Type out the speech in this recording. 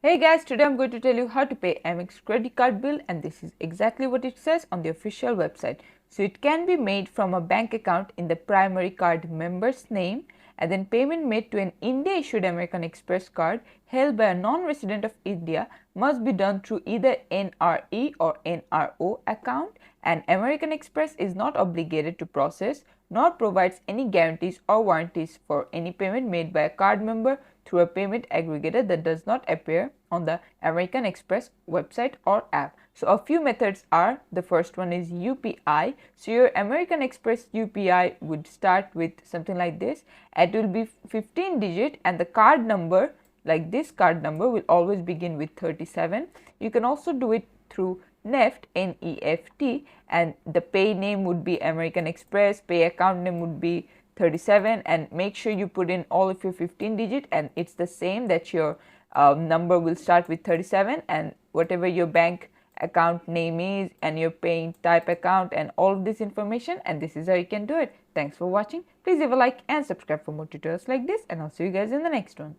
Hey guys, today I'm going to tell you how to pay Amex credit card bill, and this is exactly what it says on the official website. So it can be made from a bank account in the primary card member's name, and then payment made to an India issued American Express card held by a non-resident of India must be done through either NRE or NRO account, and American Express is not obligated to process nor provides any guarantees or warranties for any payment made by a card member through a payment aggregator that does not appear on the American Express website or app. So a few methods are, the first one is UPI. So your American Express UPI would start with something like this. It will be 15 digit, and the card number, like this card number, will always begin with 37. You can also do it through NEFT, N-E-F-T, and the pay name would be American Express, pay account name would be 37, and make sure you put in all of your 15 digit, and it's the same that your number will start with 37, and whatever your bank account name is and your paying type account and all of this information, and this is how you can do it. Thanks for watching. Please leave a like and subscribe for more tutorials like this, and I'll see you guys in the next one.